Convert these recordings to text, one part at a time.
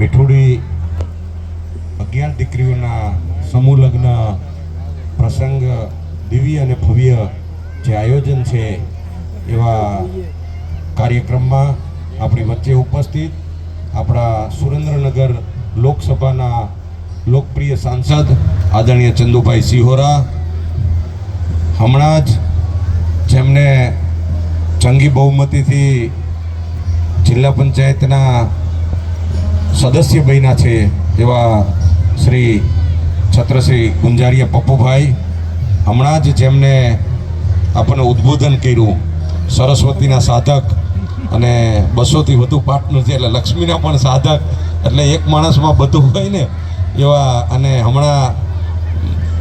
મીઠુડી 11 દીકરીઓના સમૂહ લગ્ન પ્રસંગ દિવ્ય અને ભવ્ય જે આયોજન છે એવા કાર્યક્રમમાં આપણી વચ્ચે ઉપસ્થિત આપણા સુરેન્દ્રનગર લોકસભાના લોકપ્રિય સાંસદ આદરણીય ચંદુભાઈ સિહોરા, હમણાં જ જેમને જંગી બહુમતીથી જિલ્લા પંચાયતના સદસ્ય બન્યા છે એવા શ્રી છત્રશ્રી ગુંજારિયા પપ્પુભાઈ, હમણાં જ જેમને આપણને ઉદ્બોધન કર્યું, સરસ્વતીના સાધક અને 200થી વધુ પાર્ટનર છે એટલે લક્ષ્મીના પણ સાધક, એટલે એક માણસમાં બધું હોય ને એવા. અને હમણાં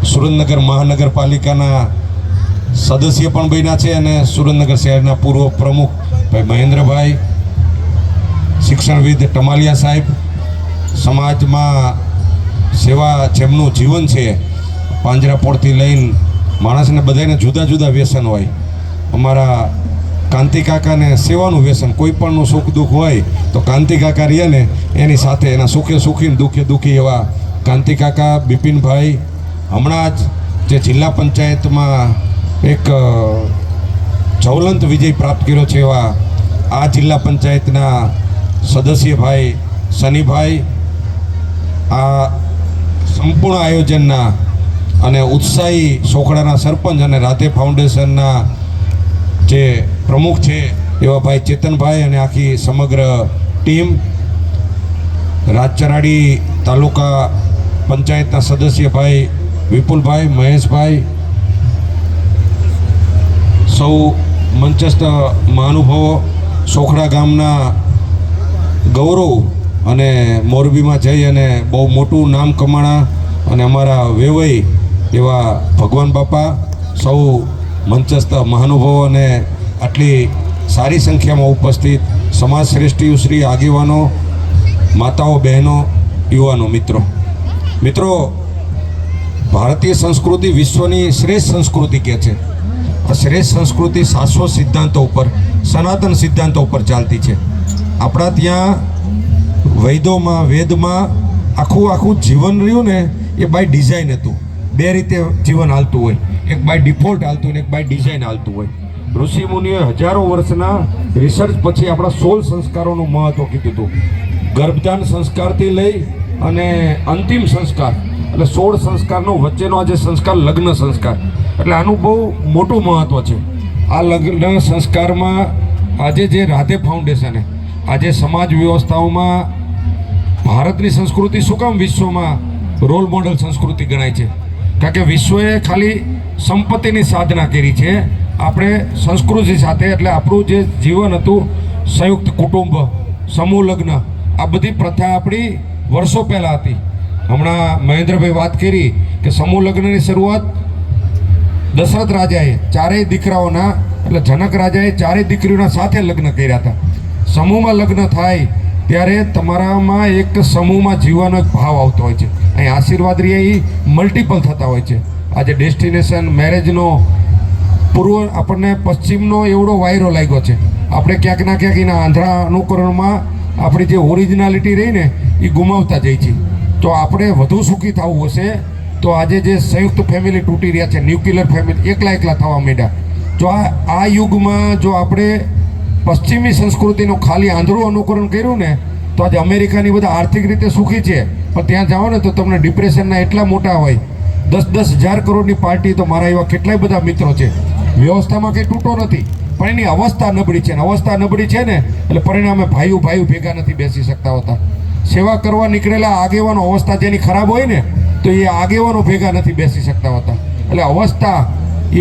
સુરેન્દ્રનગર મહાનગરપાલિકાના સદસ્ય પણ બન્યા છે અને સુરેન્દ્રનગર શહેરના પૂર્વ પ્રમુખ ભાઈ મહેન્દ્રભાઈ, શિક્ષણવિદ ટમાલિયા સાહેબ, સમાજમાં સેવા જેમનું જીવન છે, પાંજરાપોળથી લઈને માણસને બધાને જુદા જુદા વ્યસન હોય. અમારા કાંતિ કાકાને સેવાનું વ્યસન, કોઈ પણનું સુખ દુઃખ હોય તો કાંતિ કાકા રહીએ ને એની સાથે, એના સુખે સુખી ને દુઃખે દુઃખી એવા કાંતિ કાકા. બિપિનભાઈ હમણાં જ જે જિલ્લા પંચાયતમાં એક જ્વલંત વિજય પ્રાપ્ત કર્યો છે એવા આ જિલ્લા પંચાયતના સદસ્ય ભાઈ શનિભાઈ. આ સંપૂર્ણ આયોજનના અને ઉત્સાહી સોખડાના સરપંચ અને રાધે ફાઉન્ડેશનના જે પ્રમુખ છે એવા ભાઈ ચેતનભાઈ અને આખી સમગ્ર ટીમ, રાજચરાડી તાલુકા પંચાયતના સદસ્ય ભાઈ વિપુલભાઈ, મહેશભાઈ, સૌ મંચસ્થ મહાનુભાવો, સોખડા ગામના ગૌરવ અને મોરબીમાં જઈ અને બહુ મોટું નામ કમાણા અને અમારા વેવઈ એવા ભગવાન બાપા, સૌ મંચસ્થ મહાનુભાવો અને આટલી સારી સંખ્યામાં ઉપસ્થિત સમાજ શ્રેષ્ઠીઓ શ્રી આગેવાનો, માતાઓ, બહેનો, યુવાનો, મિત્રો, ભારતીય સંસ્કૃતિ વિશ્વની શ્રેષ્ઠ સંસ્કૃતિ કહે છે. આ શ્રેષ્ઠ સંસ્કૃતિ શાશ્વત સિદ્ધાંતો ઉપર, સનાતન સિદ્ધાંતો ઉપર ચાલતી છે. આપણા ત્યાં વેદમાં આખું જીવન રહ્યું ને એ બાય ડિઝાઇન હતું. બે રીતે જીવન હાલતું હોય, એક બાય ડિફોલ્ટ હાલતું હોય ને એક બાય ડિઝાઇન હાલતું હોય. ઋષિ મુનિઓએ હજારો વર્ષના રિસર્ચ પછી આપણા 16 સંસ્કારોનું મહત્વ કીધું હતું. ગર્ભધાન સંસ્કારથી લઈ અને અંતિમ સંસ્કાર, એટલે 16 સંસ્કારનો વચ્ચેનો આજે સંસ્કાર લગ્ન સંસ્કાર, એટલે આનું બહુ મોટું મહત્વ છે. આ લગ્ન સંસ્કારમાં આજે જે રાધે ફાઉન્ડેશને આજે સમાજ વ્યવસ્થાઓમાં ભારતની સંસ્કૃતિ શું કામ વિશ્વમાં રોલ મોડલ સંસ્કૃતિ ગણાય છે? કારણ કે વિશ્વએ ખાલી સંપત્તિની સાધના કરી છે, આપણે સંસ્કૃતિ સાથે, એટલે આપણું જે જીવન હતું સંયુક્ત કુટુંબ, સમૂહ લગ્ન, આ બધી પ્રથા આપણી વર્ષો પહેલાં હતી. હમણાં મહેન્દ્રભાઈ વાત કરી કે સમૂહ લગ્નની શરૂઆત દશરથ રાજાએ ચારેય દીકરાઓના, એટલે જનક રાજાએ ચારેય દીકરીઓના સાથે લગ્ન કર્યા હતા. સમૂહમાં લગ્ન થાય ત્યારે તમારામાં એક સમૂહમાં જીવવાનો એક ભાવ આવતો હોય છે. અહીં આશીર્વાદ રહે એ મલ્ટિપલ થતા હોય છે. આજે ડેસ્ટિનેશન મેરેજનો પૂર્વ આપણને પશ્ચિમનો એવડો વાયરો લાગ્યો છે. આપણે ક્યાંક ના ક્યાંક એના આંધળા અનુકરણમાં આપણી જે ઓરિજિનાલિટી રહી ને એ ગુમાવતા જઈએ છીએ. તો આપણે વધુ સુખી થવું હશે તો આજે જે સંયુક્ત ફેમિલી તૂટી રહ્યા છે, ન્યુક્લિયર ફેમિલી એકલા થવા માંડ્યા, જો આ યુગમાં જો આપણે પશ્ચિમી સંસ્કૃતિનું ખાલી આંધળું અનુકરણ કર્યું ને તો આજે અમેરિકાની બધા આર્થિક રીતે સુખી છે, પણ ત્યાં જાઓ ને તો તમને ડિપ્રેશનના એટલા મોટા હોય. 10,000 કરોડની પાર્ટી, તો મારા એવા કેટલાય બધા મિત્રો છે. વ્યવસ્થામાં કંઈ તૂટો નથી, પણ એની અવસ્થા નબળી છે. ને અવસ્થા નબળી છે ને એટલે પરિણામે ભાઈઓ ભેગા નથી બેસી શકતા હોતા. સેવા કરવા નીકળેલા આગેવાનો અવસ્થા જેની ખરાબ હોય ને તો એ આગેવાનો ભેગા નથી બેસી શકતા હોતા. એટલે અવસ્થા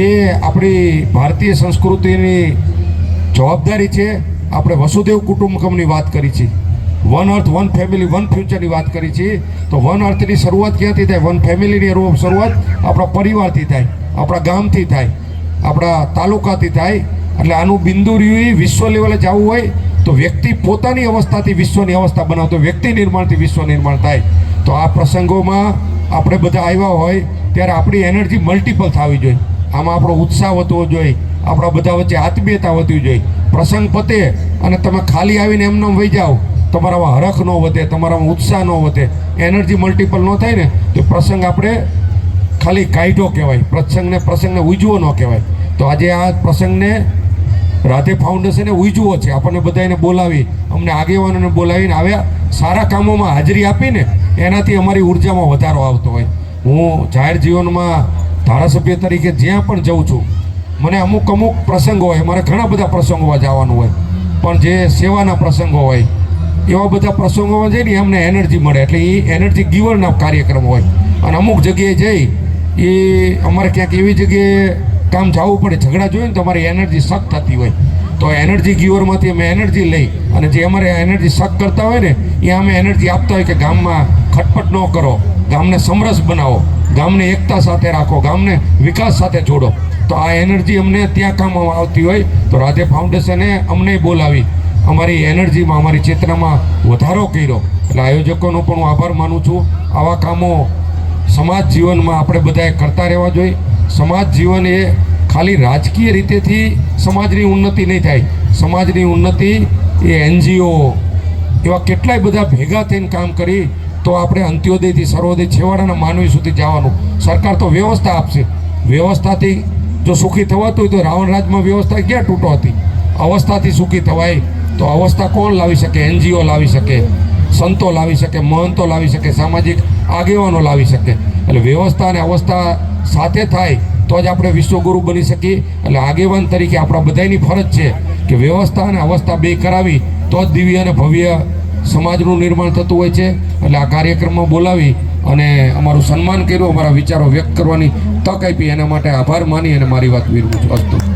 એ આપણી ભારતીય સંસ્કૃતિની જવાબદારી છે. આપણે વસુદેવ કુટુંબકમની વાત કરી છે, one earth one family one ફ્યુચરની વાત કરી છે. તો વન અર્થની શરૂઆત ક્યાંથી થાય? વન ફેમિલીની શરૂઆત આપણા પરિવારથી થાય, આપણા ગામથી થાય, આપણા તાલુકાથી થાય. એટલે આનું બિંદુ રહ્યું વિશ્વ લેવલે જવું હોય તો વ્યક્તિ પોતાની અવસ્થાથી વિશ્વની અવસ્થા બનાવતો, વ્યક્તિ નિર્માણથી વિશ્વ નિર્માણ થાય. તો આ પ્રસંગોમાં આપણે બધા આવ્યા હોય ત્યારે આપણી એનર્જી મલ્ટિપલ થવી જોઈએ. આમાં આપણો ઉત્સાહ વધવો જોઈએ, આપણા બધા વચ્ચે આત્મીયતા વધવી જોઈએ. પ્રસંગ પતે અને તમે ખાલી આવીને એમને વહી જાઓ તમારામાં હરખ ન વધે, તમારામાં ઉત્સાહ ન વધે, એનર્જી મલ્ટિપલ ન થાય ને તો પ્રસંગ આપણે ખાલી કાઢ્યો કહેવાય, પ્રસંગને ઉજવો ન કહેવાય. તો આજે આ પ્રસંગને રાધે ફાઉન્ડેશને ઉજવો છે. આપણને બધાને બોલાવી, અમને આગેવાનોને બોલાવીને આવ્યા સારા કામોમાં હાજરી આપીને એનાથી અમારી ઉર્જામાં વધારો આવતો હોય. હું જાહેર જીવનમાં ધારાસભ્ય તરીકે જ્યાં પણ જઉં છું, મને અમુક પ્રસંગો હોય, મારે ઘણા બધા પ્રસંગોમાં જવાનું હોય, પણ જે સેવાના પ્રસંગો હોય એવા બધા પ્રસંગોમાં જઈને અમને એનર્જી મળે. એટલે એ એનર્જી ગીવરના કાર્યક્રમ હોય. અને અમુક જગ્યાએ જઈ એ અમારે ક્યાંક એવી જગ્યાએ કામ જવું પડે, ઝઘડા જોઈએ ને તો અમારી એનર્જી સક થતી હોય, તો એનર્જી ગીવરમાંથી અમે એનર્જી લઈ અને જે અમારે એનર્જી સક કરતા હોય ને એ અમે એનર્જી આપતા હોય કે ગામમાં ખટપટ ન કરો, ગામને સમરસ બનાવો, ગામને એકતા સાથે રાખો, ગામને વિકાસ સાથે જોડો. તો આ એનર્જી અમને ત્યાં કામમાં આવતી હોય તો રાધે ફાઉન્ડેશને અમને બોલાવી અમારી એનર્જીમાં, અમારી ચેતનામાં વધારો કર્યો. એટલે આયોજકોનો પણ હું આભાર માનું છું. આવા કામો સમાજ જીવનમાં આપણે બધાએ કરતા રહેવા જોઈએ. સમાજ જીવન એ ખાલી રાજકીય રીતેથી સમાજની ઉન્નતિ નહીં થાય. સમાજની ઉન્નતિ એ NGO એવા કેટલાય બધા ભેગા થઈને કામ કરી તો આપણે અંત્યોદયથી સર્વોદય છેવાડાના માનવી સુધી જવાનું. સરકાર તો વ્યવસ્થા આપશે, વ્યવસ્થાથી જો સુખી થવાતું હોય તો રાવણ રાજમાં વ્યવસ્થા ક્યાં તૂટો હતી? અવસ્થાથી સુખી થવાય તો અવસ્થા કોણ લાવી શકે? NGO લાવી શકે, સંતો લાવી શકે, મહંતો લાવી શકે, સામાજિક આગેવાનો લાવી શકે. એટલે વ્યવસ્થા અને અવસ્થા સાથે થાય તો જ આપણે વિશ્વગુરુ બની શકીએ. એટલે આગેવાન તરીકે આપણા બધાની ફરજ છે કે વ્યવસ્થા અને અવસ્થા બે કરાવી તો જ દિવ્ય અને ભવ્ય સમાજનું નિર્માણ થતું હોય છે. એટલે આ કાર્યક્રમમાં બોલાવી અને અમારું સન્માન કર્યું, અમારા વિચારો વ્યક્ત કરવાની તક આપી, એના માટે આભાર માની અને મારી વાત વિરમું છું. અસ્તુ.